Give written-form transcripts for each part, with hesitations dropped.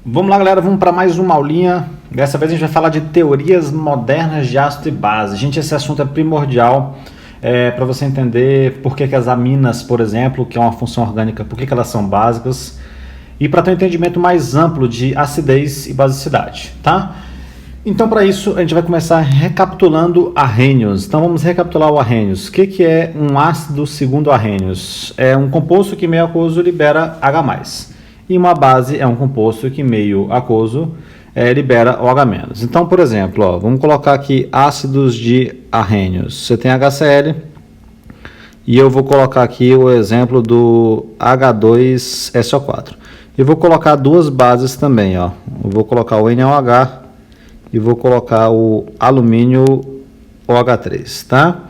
Vamos lá, galera, vamos para mais uma aulinha. Dessa vez a gente vai falar de teorias modernas de ácido e base. Gente, esse assunto é primordial para você entender por que as aminas, por exemplo, que é uma função orgânica, por que elas são básicas e para ter um entendimento mais amplo de acidez e basicidade, tá? Então, para isso, a gente vai começar recapitulando Arrhenius. Então, vamos recapitular o Arrhenius. O que é um ácido segundo Arrhenius? É um composto que meio aquoso libera H+. E uma base é um composto que meio aquoso libera OH-. Então, por exemplo, vamos colocar aqui ácidos de Arrhenius. Você tem HCl e eu vou colocar aqui o exemplo do H2SO4. E vou colocar duas bases também. Eu vou colocar o NaOH e vou colocar o alumínio OH3, tá?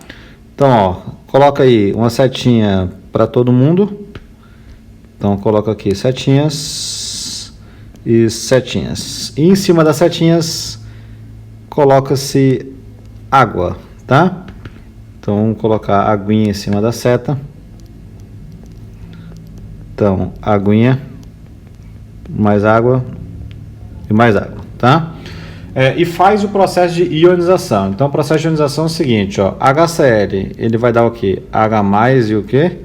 Então, coloca aí uma setinha para todo mundo. Então, coloca aqui setinhas e setinhas. E em cima das setinhas, coloca-se água, tá? Então, vamos colocar a aguinha em cima da seta. Então, aguinha, mais água e mais água, tá? E faz o processo de ionização. Então, o processo de ionização é o seguinte, HCl, ele vai dar o quê? H+ e o quê?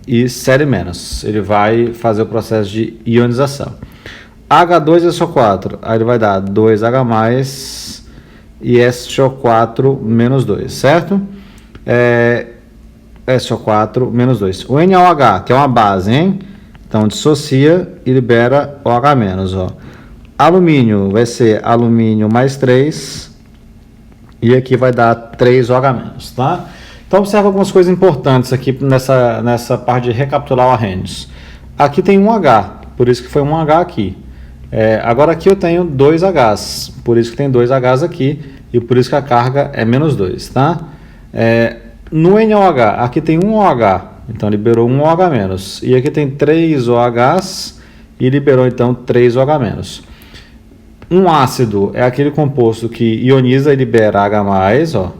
E Cl-. Ele vai fazer o processo de ionização. H2SO4, aí ele vai dar 2H+ e SO4-2, certo? SO4-2. O NaOH, que é uma base, hein? Então, dissocia e libera OH-, Alumínio vai ser alumínio mais 3 e aqui vai dar 3OH-, tá? Então, observa algumas coisas importantes aqui nessa parte de recapitular o Arrhenius. Aqui tem um H, por isso que foi um H aqui. Agora aqui eu tenho 2 Hs, por isso que tem 2 Hs aqui e por isso que a carga é -2, tá? No NaOH, aqui tem um OH, então liberou um OH-. E aqui tem 3 OHs e liberou então 3 OH-. Um ácido é aquele composto que ioniza e libera H+,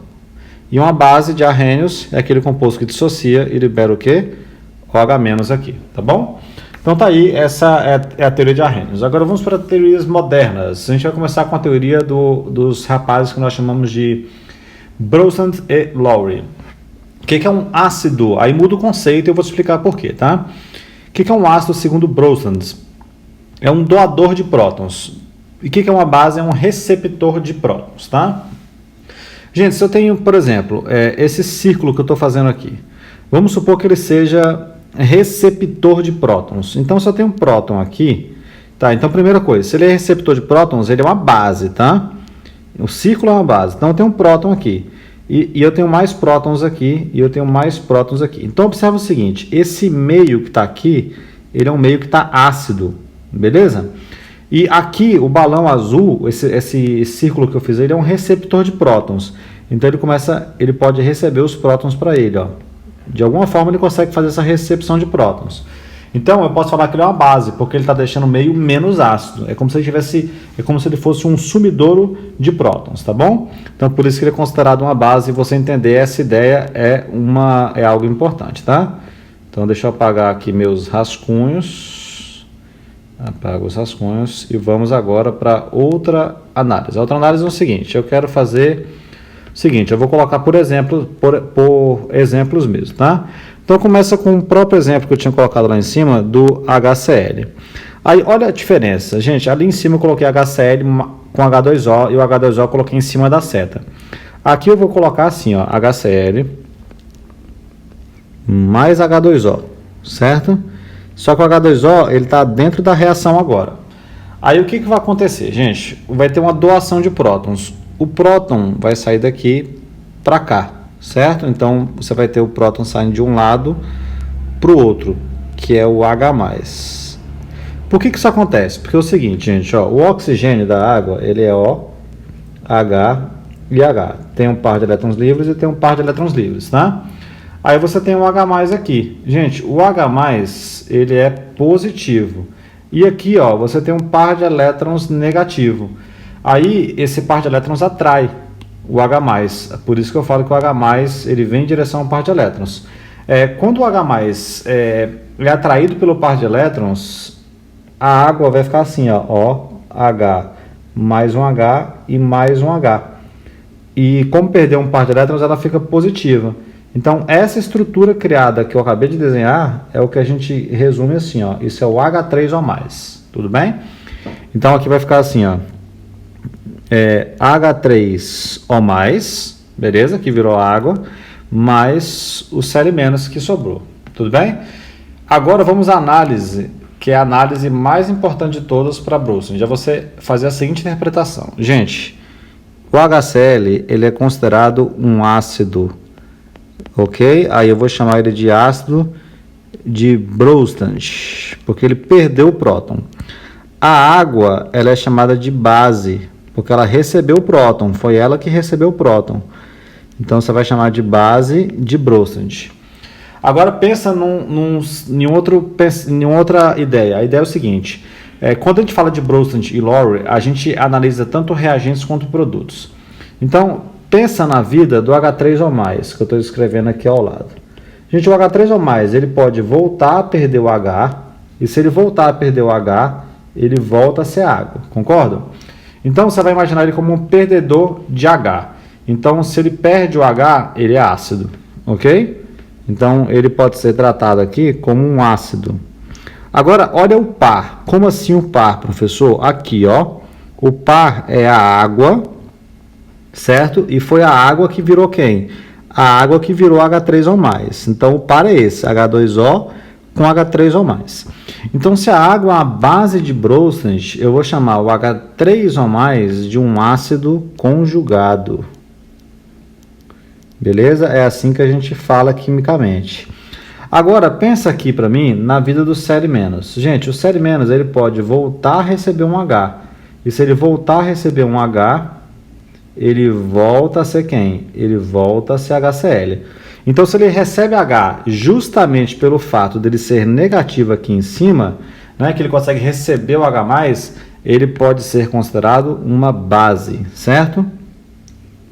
E uma base de Arrhenius é aquele composto que dissocia e libera o quê? OH- aqui, tá bom? Então tá aí, essa é a teoria de Arrhenius. Agora vamos para teorias modernas. A gente vai começar com a teoria dos rapazes que nós chamamos de Bronsted e Lowry. O que é um ácido? Aí muda o conceito e eu vou te explicar por quê, tá? O que é um ácido segundo Bronsted? É um doador de prótons. E o que é uma base? É um receptor de prótons, tá? Gente, se eu tenho, por exemplo, esse círculo que eu estou fazendo aqui, vamos supor que ele seja receptor de prótons. Então, se eu tenho um próton aqui, tá? Então, primeira coisa, se ele é receptor de prótons, ele é uma base, tá? O círculo é uma base. Então, eu tenho um próton aqui. E eu tenho mais prótons aqui, e eu tenho mais prótons aqui. Então, observa o seguinte, esse meio que está aqui, ele é um meio que está ácido, beleza? E aqui, o balão azul, esse círculo que eu fiz, ele é um receptor de prótons. Então, ele pode receber os prótons para ele. De alguma forma, ele consegue fazer essa recepção de prótons. Então, eu posso falar que ele é uma base, porque ele está deixando o meio menos ácido. É como se ele fosse um sumidouro de prótons, tá bom? Então, por isso que ele é considerado uma base. E você entender essa ideia é algo importante, tá? Então, deixa eu apagar aqui meus rascunhos. Apago os rascunhos e vamos agora para outra análise. A outra análise é o seguinte, eu quero fazer o seguinte, eu vou colocar por exemplos mesmo, tá? Então começa com o próprio exemplo que eu tinha colocado lá em cima do HCl. Aí olha a diferença, gente, ali em cima eu coloquei HCl com H2O e o H2O eu coloquei em cima da seta. Aqui eu vou colocar assim, HCl mais H2O, certo? Só que o H2O ele está dentro da reação agora. Aí o que vai acontecer, gente? Vai ter uma doação de prótons. O próton vai sair daqui para cá, certo? Então você vai ter o próton saindo de um lado para o outro, que é o H+. Por que isso acontece? Porque é o seguinte, gente, o oxigênio da água ele é O, H e H. Tem um par de elétrons livres e tem um par de elétrons livres, tá? Aí você tem um H+ aqui. Gente, o H+, ele é positivo. E aqui, você tem um par de elétrons negativo. Aí, esse par de elétrons atrai o H+. Por isso que eu falo que o H+, ele vem em direção ao par de elétrons. Quando o H+, é atraído pelo par de elétrons, a água vai ficar assim, ó, OH mais um H e mais um H. E como perder um par de elétrons, ela fica positiva. Então, essa estrutura criada que eu acabei de desenhar é o que a gente resume assim, ó. Isso é o H3O+, tudo bem? Então, aqui vai ficar assim, ó. H3O+, beleza? Que virou água, mais o Cl- que sobrou, tudo bem? Agora, vamos à análise, que é a análise mais importante de todas para Brustolin. Já você fazer a seguinte interpretação. Gente, o HCl, ele é considerado um ácido, ok? Aí eu vou chamar ele de ácido de Brustolin, porque ele perdeu o próton. A água, ela é chamada de base, porque ela recebeu o próton, foi ela que recebeu o próton. Então, você vai chamar de base de Brustolin. Agora, pensa em outra ideia. A ideia é o seguinte, quando a gente fala de Brustolin e Lowry, a gente analisa tanto reagentes quanto produtos. Então, pensa na vida do H3O+, que eu estou escrevendo aqui ao lado. Gente, o H3O+, ele pode voltar a perder o H, e se ele voltar a perder o H, ele volta a ser água, concordam? Então, você vai imaginar ele como um perdedor de H. Então, se ele perde o H, ele é ácido, ok? Então, ele pode ser tratado aqui como um ácido. Agora, olha o par. Como assim o par, professor? Aqui, ó. O par é a água, certo? E foi a água que virou quem? A água que virou H3O+. Então, o par é esse, H2O com H3O+. Então, se a água é a base de Brustolin, eu vou chamar o H3O+ de um ácido conjugado. Beleza? É assim que a gente fala quimicamente. Agora, pensa aqui para mim na vida do Cl-. Gente, o Cl- ele pode voltar a receber um H. E se ele voltar a receber um H, ele volta a ser quem? Ele volta a ser HCl. Então, se ele recebe H justamente pelo fato dele ser negativo aqui em cima, né, que ele consegue receber o H+, ele pode ser considerado uma base, certo?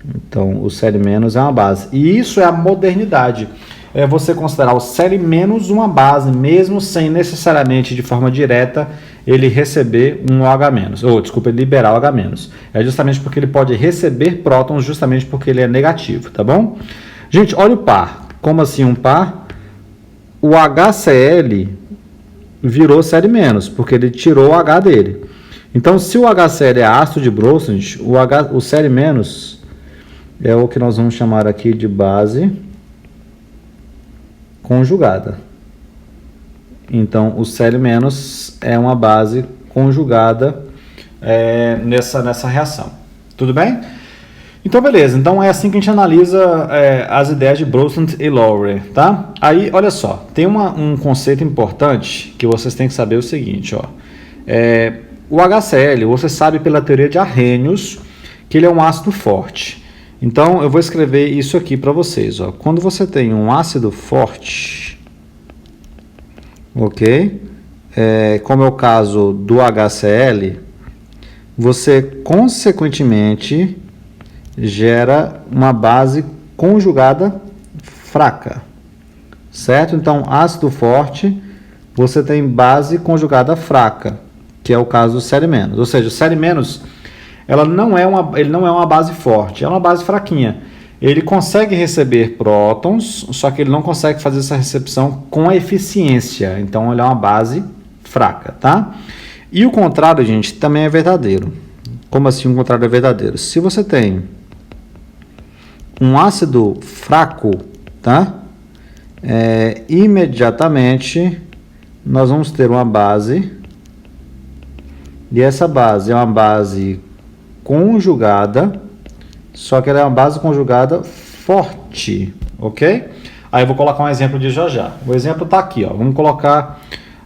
Então, o Cl- é uma base. E isso é a modernidade. É você considerar o Cl- uma base, mesmo sem necessariamente, de forma direta, ele receber um OH-, ou desculpa, liberar o H-. É justamente porque ele pode receber prótons, justamente porque ele é negativo, tá bom? Gente, olha o par. Como assim um par? O HCl virou Cl-, porque ele tirou o H dele. Então, se o HCl é ácido de Brustolin, o Cl- é o que nós vamos chamar aqui de base conjugada. Então, o Cl- é uma base conjugada nessa reação. Tudo bem? Então, beleza. Então, é assim que a gente analisa as ideias de Brustolin e Lowry, tá? Aí, olha só. Tem um conceito importante que vocês têm que saber o seguinte, ó. O HCl, você sabe pela teoria de Arrhenius que ele é um ácido forte. Então, eu vou escrever isso aqui para vocês, ó. Quando você tem um ácido forte, ok? Como é o caso do HCl, você, consequentemente, gera uma base conjugada fraca, certo? Então, ácido forte, você tem base conjugada fraca, que é o caso do Cl-. Ou seja, o Cl- ele não é uma base forte, é uma base fraquinha. Ele consegue receber prótons, só que ele não consegue fazer essa recepção com eficiência. Então, ele é uma base fraca, tá? E o contrário, gente, também é verdadeiro. Como assim o contrário é verdadeiro? Se você tem um ácido fraco, tá? Imediatamente nós vamos ter uma base, e essa base é uma base conjugada, só que ela é uma base conjugada forte, ok? Aí eu vou colocar um exemplo de já. O exemplo está aqui, ó. Vamos colocar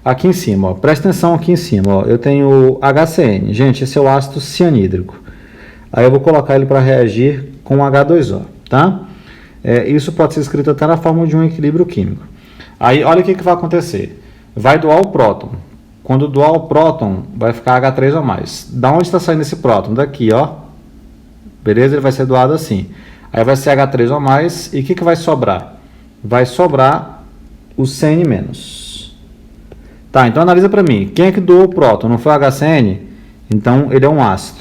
aqui em cima, ó. Presta atenção aqui em cima, ó. Eu tenho HCN, gente, esse é o ácido cianídrico. Aí eu vou colocar ele para reagir com H2O, tá? Isso pode ser escrito até na forma de um equilíbrio químico. Aí, olha o que vai acontecer. Vai doar o próton. Quando doar o próton, vai ficar H3O+. Da onde está saindo esse próton? Daqui, ó. Beleza? Ele vai ser doado assim. Aí vai ser H3O+. E o que vai sobrar? Vai sobrar o CN-. Tá, então analisa para mim. Quem é que doou o próton? Não foi o HCN? Então ele é um ácido.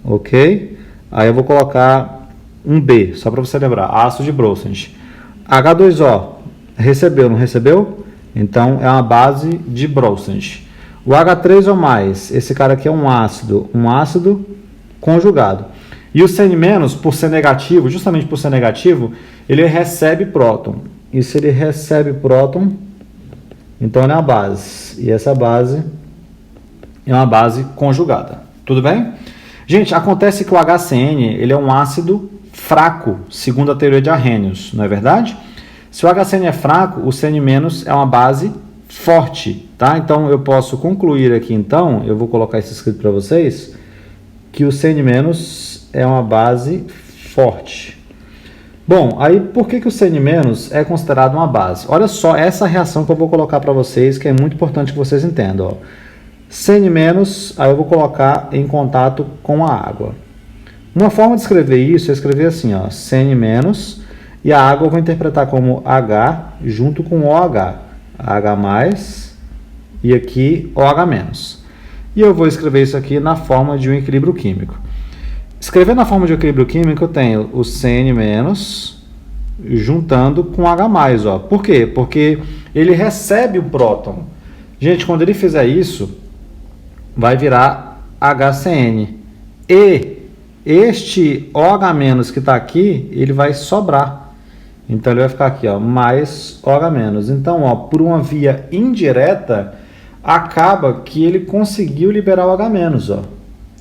Ok? Aí eu vou colocar um B, só para você lembrar. Ácido de Bronsted. H2O. Recebeu, não recebeu? Então é uma base de Bronsted. O H3O+, esse cara aqui é um ácido conjugado. E o CN-, por ser negativo, justamente por ser negativo, ele recebe próton. E se ele recebe próton, então ele é uma base. E essa base é uma base conjugada. Tudo bem? Gente, acontece que o HCN ele é um ácido fraco, segundo a teoria de Arrhenius, não é verdade? Se o HCN é fraco, o CN- é uma base forte, tá? Então eu posso concluir aqui, então, eu vou colocar isso escrito para vocês, que o CN- é uma base forte. Bom, aí por que o CN- é considerado uma base? Olha só essa reação que eu vou colocar para vocês, que é muito importante que vocês entendam. Ó. CN-, aí eu vou colocar em contato com a água. Uma forma de escrever isso é escrever assim, ó, CN- e a água eu vou interpretar como H junto com OH. H+, e aqui OH-. E eu vou escrever isso aqui na forma de um equilíbrio químico. Escrever na forma de um equilíbrio químico, eu tenho o CN- juntando com H+. Ó. Por quê? Porque ele recebe o próton. Gente, quando ele fizer isso, vai virar HCN. E este OH- que está aqui, ele vai sobrar. Então ele vai ficar aqui, ó, mais OH-. Então, ó, por uma via indireta, acaba que ele conseguiu liberar o H-, ó.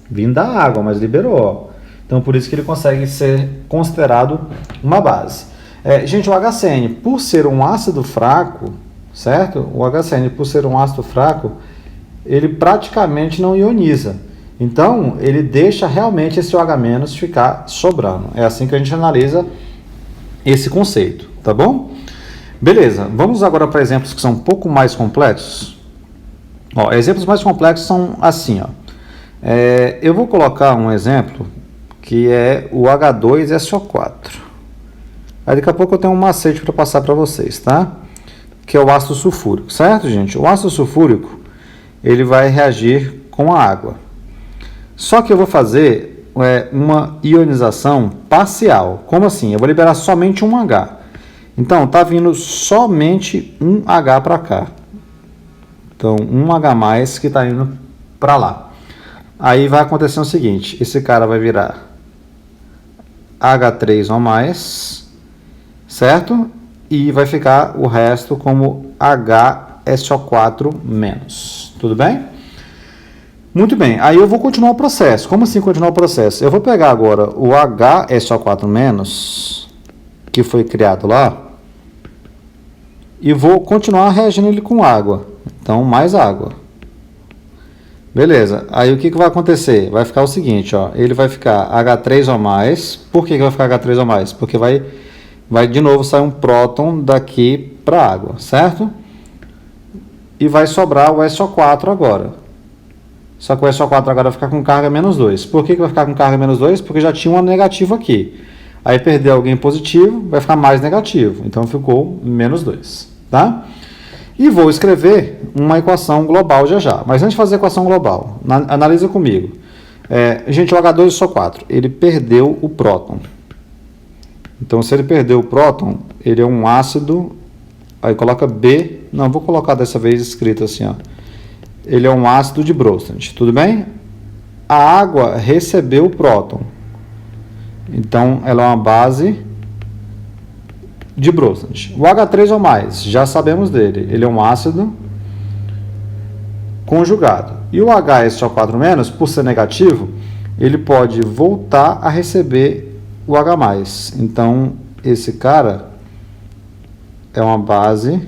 Vindo da água, mas liberou, ó. Então por isso que ele consegue ser considerado uma base. Gente, o HCN, por ser um ácido fraco, certo? O HCN, por ser um ácido fraco, ele praticamente não ioniza. Então, ele deixa realmente esse OH- ficar sobrando. É assim que a gente analisa esse conceito, tá bom? Beleza, vamos agora para exemplos que são um pouco mais complexos. Ó, exemplos mais complexos são assim, ó. Eu vou colocar um exemplo que é o H2SO4. Aí daqui a pouco eu tenho um macete para passar para vocês, tá? Que é o ácido sulfúrico, certo, gente? O ácido sulfúrico, ele vai reagir com a água. Só que eu vou fazer uma ionização parcial. Como assim? Eu vou liberar somente um H. Então, tá vindo somente um H para cá. Então, um H+ que está indo para lá. Aí vai acontecer o seguinte, esse cara vai virar H3O+, certo? E vai ficar o resto como HSO4-. Tudo bem? Muito bem, aí eu vou continuar o processo. Como assim continuar o processo? Eu vou pegar agora o HSO4-, que foi criado lá, e vou continuar reagindo ele com água. Então, mais água. Beleza, aí o que vai acontecer? Vai ficar o seguinte, ó, ele vai ficar H3O+. Por que vai ficar H3O+? Porque vai de novo sair um próton daqui para a água, certo? E vai sobrar o SO4 agora. Só que o SO4 agora vai ficar com carga -2. Por que vai ficar com carga -2? Porque já tinha um negativo aqui. Aí perdeu alguém positivo, vai ficar mais negativo. Então ficou -2, tá? E vou escrever uma equação global já. Mas antes de fazer a equação global, analisa comigo. Gente, o H2SO4, ele perdeu o próton. Então, se ele perdeu o próton, ele é um ácido. Aí coloca B. Não, vou colocar dessa vez escrito assim, ó. Ele é um ácido de Bronsted, tudo bem? A água recebeu o próton. Então, ela é uma base de Bronsted. O H3O+, já sabemos dele. Ele é um ácido conjugado. E o HSO4-, por ser negativo, ele pode voltar a receber o H+. Então, esse cara é uma base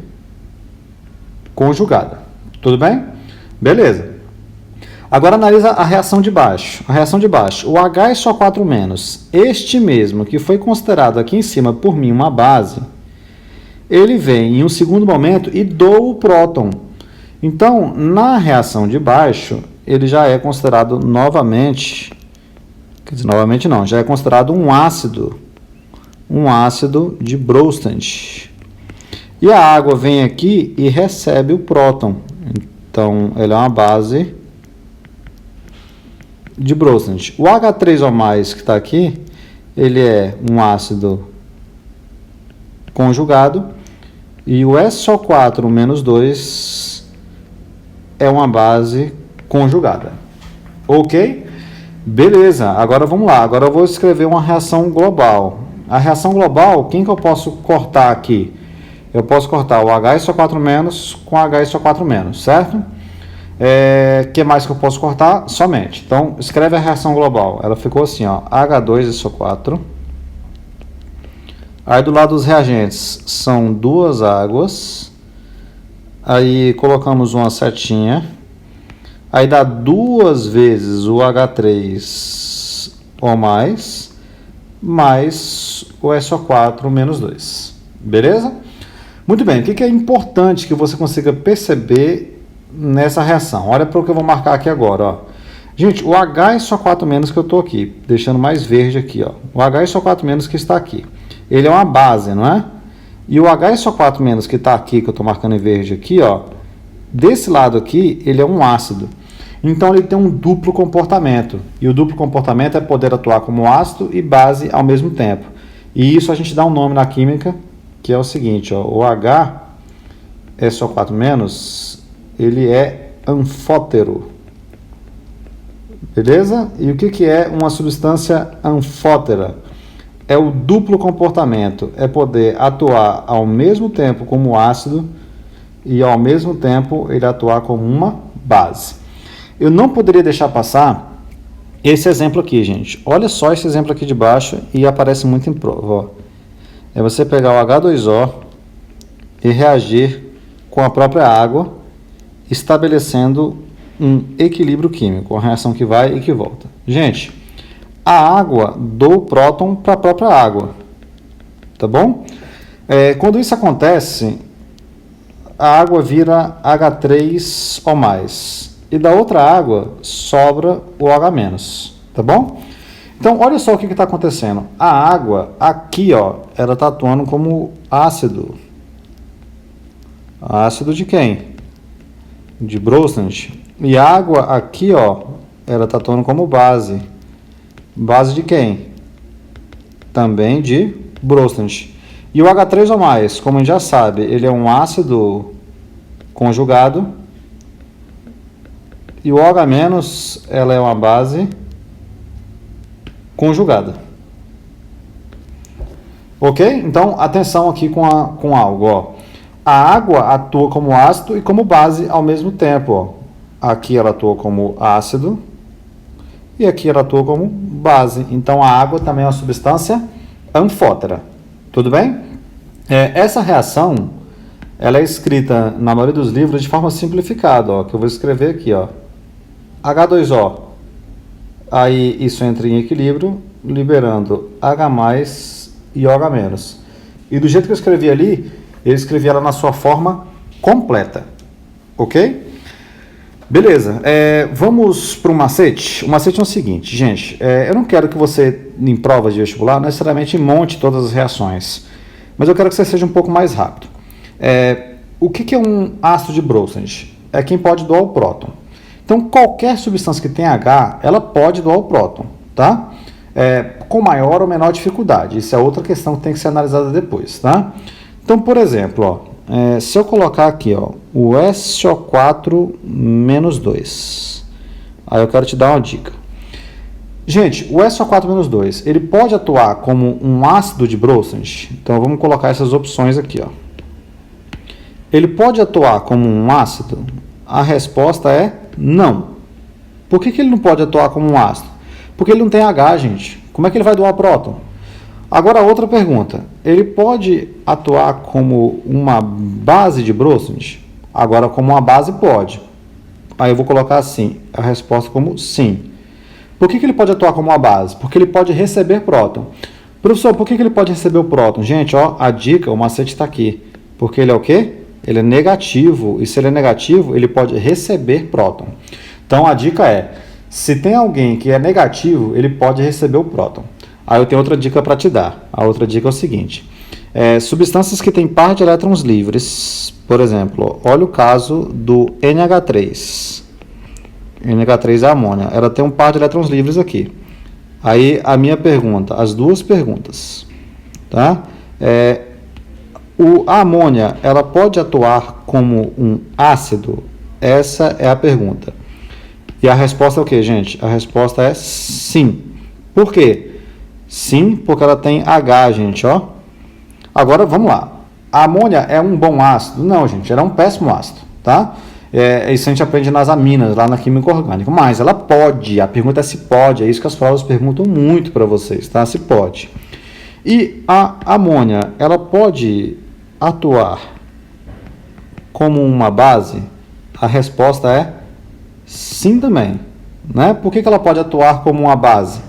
conjugada. Tudo bem? Beleza. Agora analisa a reação de baixo. A reação de baixo. O HSO4-, este mesmo que foi considerado aqui em cima por mim uma base, ele vem em um segundo momento e doa o próton. Então, na reação de baixo, ele já é considerado novamente, quer dizer, novamente não, já é considerado um ácido de Bronsted. E a água vem aqui e recebe o próton. Então, ele é uma base de Bronsted. O H3O+, que está aqui, ele é um ácido conjugado. E o SO4-2 é uma base conjugada. Ok? Beleza, agora vamos lá. Agora eu vou escrever uma reação global. A reação global, quem que eu posso cortar aqui? Eu posso cortar o HSO4- com HSO4-, certo? Que mais que eu posso cortar? Somente. Então, escreve a reação global. Ela ficou assim, ó, H2SO4. Aí do lado dos reagentes são duas águas. Aí colocamos uma setinha. Aí dá duas vezes o H3O+, mais o SO4-2. Beleza? Muito bem, o que é importante que você consiga perceber nessa reação? Olha para o que eu vou marcar aqui agora. Ó. Gente, o HSO4- que eu estou aqui, deixando mais verde aqui. Ó. O HSO4- que está aqui. Ele é uma base, não é? E o HSO4- que está aqui, que eu estou marcando em verde aqui, ó, desse lado aqui, ele é um ácido. Então, ele tem um duplo comportamento. E o duplo comportamento é poder atuar como ácido e base ao mesmo tempo. E isso a gente dá um nome na química, que é o seguinte, ó, o HSO4-, ele é anfótero. Beleza? E o que é uma substância anfótera? É o duplo comportamento, é poder atuar ao mesmo tempo como ácido e ao mesmo tempo ele atuar como uma base. Eu não poderia deixar passar esse exemplo aqui, gente. Olha só esse exemplo aqui de baixo e aparece muito em prova. Ó. É você pegar o H2O e reagir com a própria água, estabelecendo um equilíbrio químico, uma reação que vai e que volta. Gente, a água doa o próton para a própria água, tá bom? Quando isso acontece, a água vira H3O+, e da outra água sobra o H-, tá bom? Então, olha só o que está acontecendo. A água aqui, ó, ela está atuando como ácido. Ácido de quem? De Bronsted. E a água aqui, ó, ela está atuando como base. Base de quem? Também de Bronsted. E o H3O+, como a gente já sabe, ele é um ácido conjugado. E o OH-, ela é uma base conjugada. Ok? Então, atenção aqui com algo. Ó. A água atua como ácido e como base ao mesmo tempo. Ó. Aqui ela atua como ácido e aqui ela atua como base. Então, a água também é uma substância anfótera. Tudo bem? Essa reação ela é escrita na maioria dos livros de forma simplificada, ó, que eu vou escrever aqui. Ó. H2O. Aí isso entra em equilíbrio, liberando H+ e OH-. E do jeito que eu escrevi ali, eu escrevi ela na sua forma completa. Ok? Beleza. Vamos para o macete. O macete é o seguinte, gente. Eu não quero que você, em provas de vestibular, necessariamente monte todas as reações. Mas eu quero que você seja um pouco mais rápido. O que é um ácido de Bronsted? É quem pode doar o próton. Então, qualquer substância que tenha H, ela pode doar o próton, tá? Com maior ou menor dificuldade. Isso é outra questão que tem que ser analisada depois, tá? Então, por exemplo, ó, se eu colocar aqui, ó, o SO4-2, aí eu quero te dar uma dica. Gente, o SO4-2, ele pode atuar como um ácido de Bronsted? Então, vamos colocar essas opções aqui, ó. Ele pode atuar como um ácido? A resposta é não. Por que ele não pode atuar como um ácido? Porque ele não tem H, gente. Como é que ele vai doar próton? Agora, outra pergunta. Ele pode atuar como uma base de Bronsted? Agora, como uma base, pode. Aí eu vou colocar assim, a resposta como sim. Por que ele pode atuar como uma base? Porque ele pode receber próton. Professor, por que ele pode receber o próton? Gente, ó, a dica, o macete está aqui. Porque ele é o quê? Ele é negativo, e se ele é negativo, ele pode receber próton. Então, a dica é, se tem alguém que é negativo, ele pode receber o próton. Aí eu tenho outra dica para te dar. A outra dica é o seguinte, Substâncias que têm par de elétrons livres, por exemplo, olha o caso do NH3. NH3 é amônia, ela tem um par de elétrons livres aqui. Aí a minha pergunta, as duas perguntas, tá? A amônia, ela pode atuar como um ácido? Essa é a pergunta. E a resposta é o que, gente? A resposta é sim. Por quê? Sim, porque ela tem H, gente, ó. Agora, vamos lá. A amônia é um bom ácido? Não, gente, ela é um péssimo ácido, tá? Isso a gente aprende nas aminas, lá na química orgânica. Mas ela pode, a pergunta é se pode, é isso que as provas perguntam muito para vocês, tá? Se pode. E a amônia, ela pode atuar como uma base? A resposta é sim também, né? Por que ela pode atuar como uma base?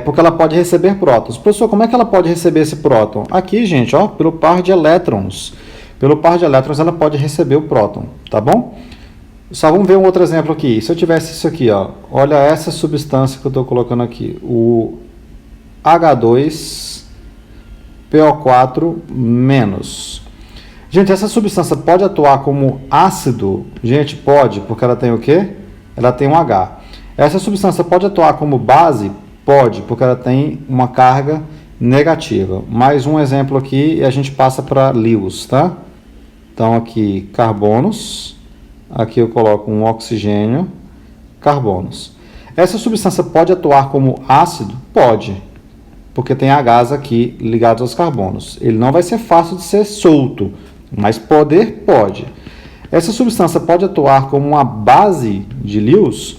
Porque ela pode receber prótons. Professor, como é que ela pode receber esse próton? Aqui, gente, ó, pelo par de elétrons. Pelo par de elétrons ela pode receber o próton, tá bom? Só vamos ver um outro exemplo aqui. Se eu tivesse isso aqui, ó, olha essa substância que eu estou colocando aqui, o H2PO4-. Gente, essa substância pode atuar como ácido? Gente, pode, porque ela tem o quê? Ela tem um H. Essa substância pode atuar como base? Pode, porque ela tem uma carga negativa. Mais um exemplo aqui e a gente passa para Lewis, tá? Então aqui, carbonos. Aqui eu coloco um oxigênio, carbonos. Essa substância pode atuar como ácido? Pode, porque tem Hs aqui ligados aos carbonos. Ele não vai ser fácil de ser solto, mas poder pode. Essa substância pode atuar como uma base de Lewis,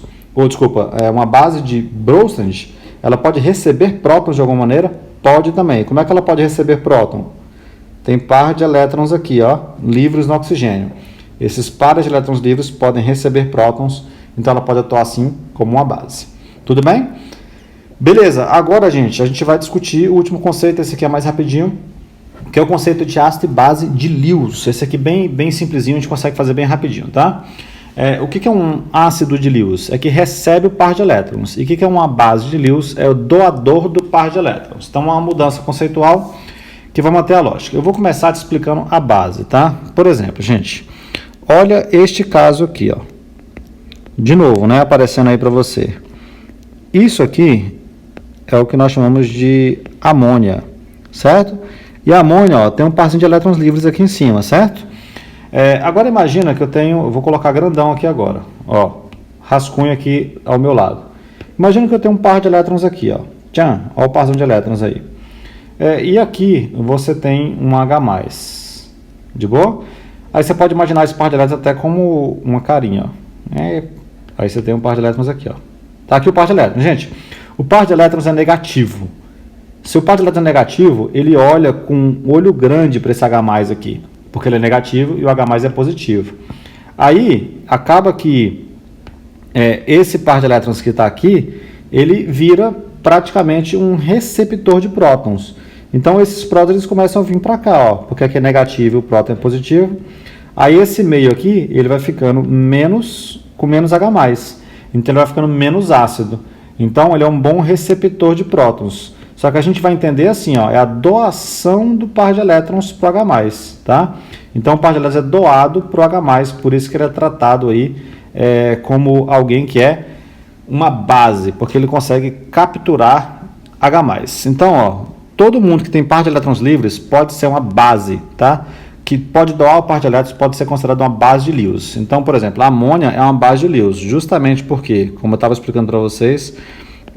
uma base de Bronsted. Ela pode receber prótons de alguma maneira? Pode também. Como é que ela pode receber próton? Tem par de elétrons aqui, ó, livres no oxigênio. Esses pares de elétrons livres podem receber prótons, então ela pode atuar assim como uma base. Tudo bem? Beleza, agora, gente, a gente vai discutir o último conceito, esse aqui é mais rapidinho, que é o conceito de ácido e base de Lewis. Esse aqui bem simplesinho, a gente consegue fazer bem rapidinho, tá? O que é um ácido de Lewis? É que recebe o par de elétrons. E o que é uma base de Lewis? É o doador do par de elétrons. Então, uma mudança conceitual que vai manter a lógica. Eu vou começar te explicando a base, tá? Por exemplo, gente, olha este caso aqui, ó. De novo, né? Aparecendo aí para você. Isso aqui é o que nós chamamos de amônia, certo? E a amônia, ó, tem um parzinho de elétrons livres aqui em cima, certo? Agora imagina que eu vou colocar grandão aqui agora, ó, rascunho aqui ao meu lado. Imagina que eu tenho um par de elétrons aqui, ó. Tchan, ó o parzão de elétrons aí. E aqui você tem um H+, de boa? Aí você pode imaginar esse par de elétrons até como uma carinha, ó. Aí você tem um par de elétrons aqui, ó. Tá aqui o par de elétrons. Gente, o par de elétrons é negativo. Se o par de elétrons é negativo, ele olha com um olho grande para esse H+ aqui, porque ele é negativo e o H+ é positivo. Aí, acaba que esse par de elétrons que está aqui, ele vira praticamente um receptor de prótons. Então, esses prótons eles começam a vir para cá, ó, porque aqui é negativo e o próton é positivo. Aí, esse meio aqui, ele vai ficando com menos H+. Então, ele vai ficando menos ácido. Então, ele é um bom receptor de prótons. Só que a gente vai entender assim, ó, é a doação do par de elétrons para o H+, tá? Então, o par de elétrons é doado para o H+, por isso que ele é tratado aí como alguém que é uma base, porque ele consegue capturar H+. Então, ó, todo mundo que tem par de elétrons livres pode ser uma base, tá? Que pode doar o par de elétrons, pode ser considerado uma base de Lewis. Então, por exemplo, a amônia é uma base de Lewis, justamente porque, como eu estava explicando para vocês,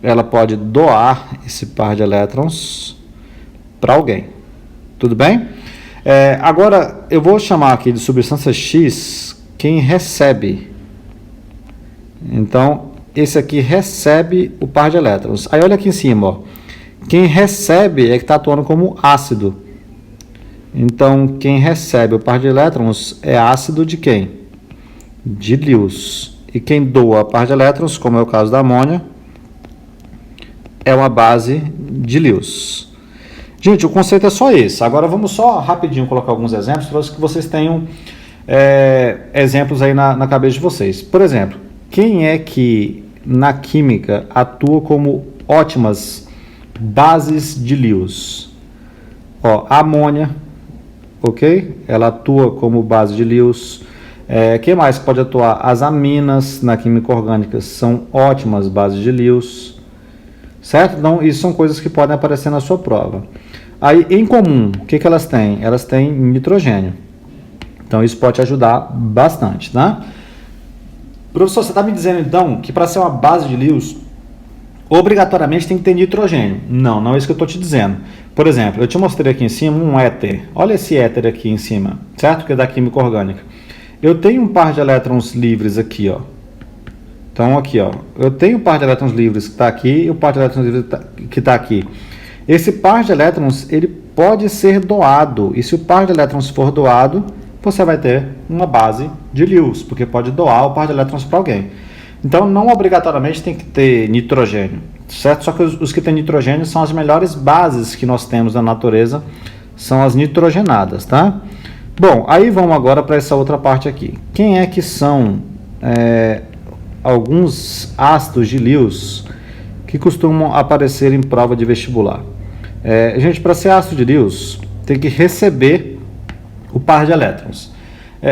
ela pode doar esse par de elétrons para alguém. Tudo bem? Agora, eu vou chamar aqui de substância X quem recebe. Então, esse aqui recebe o par de elétrons. Aí, olha aqui em cima, ó. Quem recebe é que está atuando como ácido. Então, quem recebe o par de elétrons é ácido de quem? De Lewis. E quem doa a par de elétrons, como é o caso da amônia, é uma base de Lewis. Gente, o conceito é só esse. Agora vamos só rapidinho colocar alguns exemplos para que vocês tenham exemplos aí na cabeça de vocês. Por exemplo, quem é que na química atua como ótimas bases de Lewis? Ó, a amônia, ok? Ela atua como base de Lewis. Que mais pode atuar? As aminas na química orgânica são ótimas bases de Lewis, certo? Então, isso são coisas que podem aparecer na sua prova. Aí, em comum, o que elas têm? Elas têm nitrogênio. Então, isso pode te ajudar bastante, tá? Professor, você está me dizendo, então, que para ser uma base de Lewis, obrigatoriamente tem que ter nitrogênio. Não, não é isso que eu estou te dizendo. Por exemplo, eu te mostrei aqui em cima um éter. Olha esse éter aqui em cima, certo? Que é da química orgânica. Eu tenho um par de elétrons livres aqui, ó. Então, aqui, ó. Eu tenho um par de elétrons livres que está aqui e o par de elétrons livres que está aqui. Esse par de elétrons, ele pode ser doado. E se o par de elétrons for doado, você vai ter uma base de Lewis, porque pode doar o par de elétrons para alguém. Então, não obrigatoriamente tem que ter nitrogênio, certo? Só que os que têm nitrogênio são as melhores bases que nós temos na natureza, são as nitrogenadas, tá? Bom, aí vamos agora para essa outra parte aqui. Quem é que são alguns ácidos de Lewis que costumam aparecer em prova de vestibular? Gente, para ser ácido de Lewis, tem que receber o par de elétrons.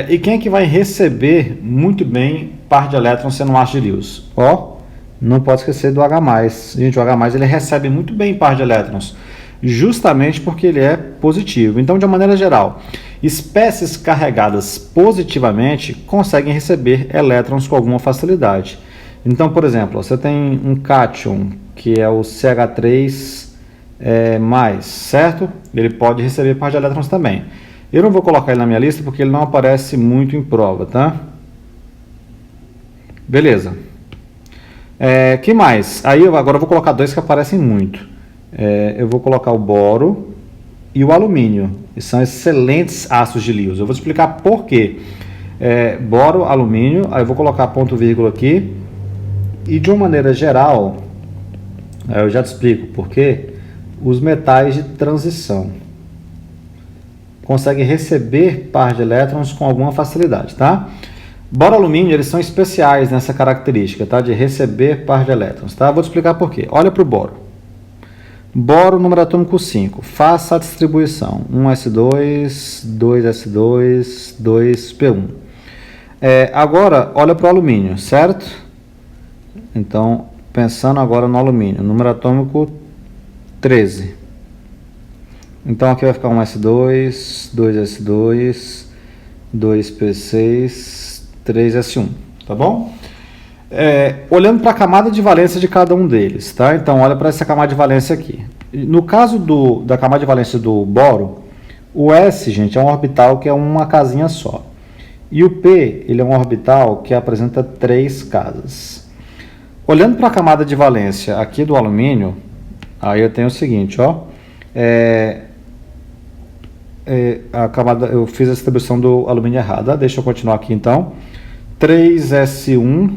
E quem é que vai receber muito bem par de elétrons sendo um ácido de Lewis? Ó, não pode esquecer do H+. Gente, o H+, ele recebe muito bem par de elétrons, justamente porque ele é positivo. Então, de uma maneira geral, espécies carregadas positivamente conseguem receber elétrons com alguma facilidade. Então, por exemplo, você tem um cátion, que é o CH3+, certo? Ele pode receber par de elétrons também. Eu não vou colocar ele na minha lista porque ele não aparece muito em prova, tá? Beleza. Que mais? Aí agora eu vou colocar dois que aparecem muito. Eu vou colocar o boro e o alumínio. E são excelentes ácidos de Lewis. Eu vou explicar por quê. Boro, alumínio, aí eu vou colocar ponto vírgula aqui. E de uma maneira geral, eu já te explico por quê. Os metais de transição conseguem receber par de elétrons com alguma facilidade, tá? Boro e alumínio, eles são especiais nessa característica, tá? De receber par de elétrons, tá? Vou te explicar por quê. Olha para o boro. Boro, número atômico 5. Faça a distribuição. 1s2, 2s2, 2p1. Agora, olha para o alumínio, certo? Então, pensando agora no alumínio. Número atômico 13. Então aqui vai ficar 1s2, 2s2, 2p6, 3s1, tá bom? Olhando para a camada de valência de cada um deles, tá? Então olha para essa camada de valência aqui. No caso da camada de valência do boro, o S, gente, é um orbital que é uma casinha só. E o P, ele é um orbital que apresenta 3 casas. Olhando para a camada de valência aqui do alumínio, aí eu tenho o seguinte, ó. Eu fiz a distribuição do alumínio errada. Deixa eu continuar aqui então. 3s1,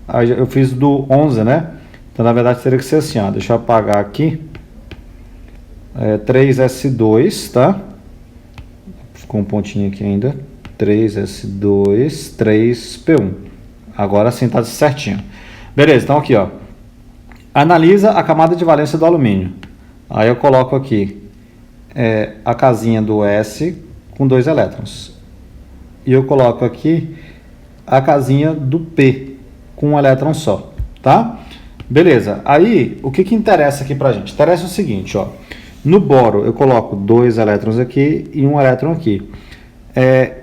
aí eu fiz do 11, né? Então na verdade teria que ser assim, ó. Deixa eu apagar aqui. 3s2, tá? Ficou um pontinho aqui ainda. 3s2, 3p1. Agora sim tá certinho. Beleza, então aqui, ó. Analisa a camada de valência do alumínio. Aí eu coloco aqui a casinha do S com 2 elétrons. E eu coloco aqui a casinha do P com 1 elétron só, tá? Beleza. Aí, o que interessa aqui pra gente? Interessa o seguinte, ó. No boro, eu coloco 2 elétrons aqui e 1 elétron aqui.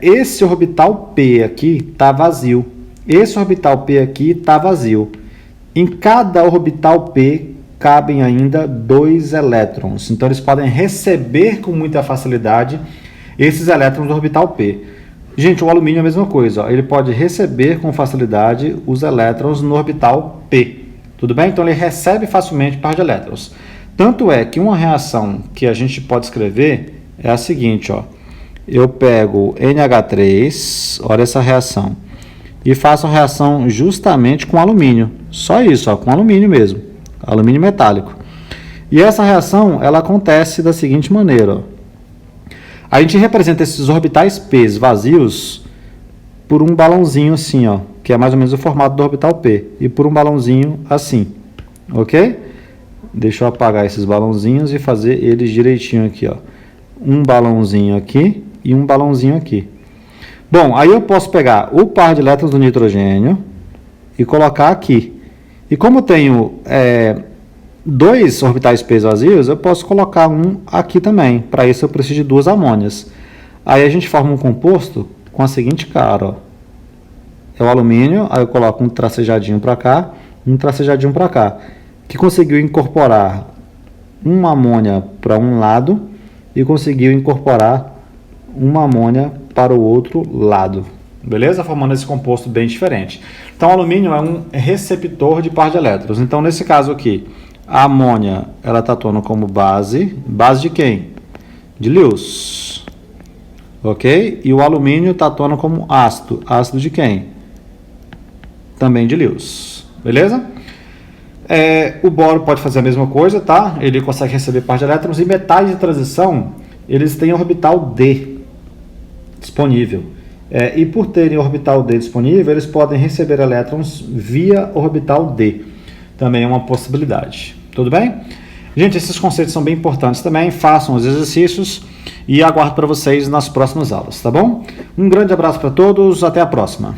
Esse orbital P aqui tá vazio. Esse orbital P aqui tá vazio. Em cada orbital P cabem ainda 2 elétrons. Então, eles podem receber com muita facilidade esses elétrons do orbital P. Gente, o alumínio é a mesma coisa. Ó. Ele pode receber com facilidade os elétrons no orbital P. Tudo bem? Então, ele recebe facilmente par de elétrons. Tanto é que uma reação que a gente pode escrever é a seguinte, ó. Eu pego NH3, olha essa reação, e faço a reação justamente com alumínio. Só isso, ó, com alumínio mesmo. Alumínio metálico. E essa reação, ela acontece da seguinte maneira, ó. A gente representa esses orbitais P vazios por um balãozinho assim, ó, que é mais ou menos o formato do orbital P, e por um balãozinho assim, ok? Deixa eu apagar esses balãozinhos e fazer eles direitinho aqui, ó. um balãozinho aqui e um balãozinho aqui. Bom, aí eu posso pegar o par de elétrons do nitrogênio e colocar aqui. E como eu tenho dois orbitais P vazios, eu posso colocar um aqui também. Para isso eu preciso de duas amônias. Aí a gente forma um composto com a seguinte cara, ó. É o alumínio, aí eu coloco um tracejadinho para cá, um tracejadinho para cá, que conseguiu incorporar uma amônia para um lado e conseguiu incorporar uma amônia para o outro lado. Beleza? Formando esse composto bem diferente. Então, o alumínio é um receptor de par de elétrons. Então, nesse caso aqui, a amônia ela está atuando como base. Base de quem? De Lewis. Ok? E o alumínio está atuando como ácido. Ácido de quem? Também de Lewis. Beleza? O boro pode fazer a mesma coisa, tá? Ele consegue receber par de elétrons. E metais de transição, eles têm orbital D disponível. E por terem orbital D disponível, eles podem receber elétrons via orbital D. Também é uma possibilidade. Tudo bem? Gente, esses conceitos são bem importantes também. Façam os exercícios e aguardo para vocês nas próximas aulas, tá bom? Um grande abraço para todos. Até a próxima.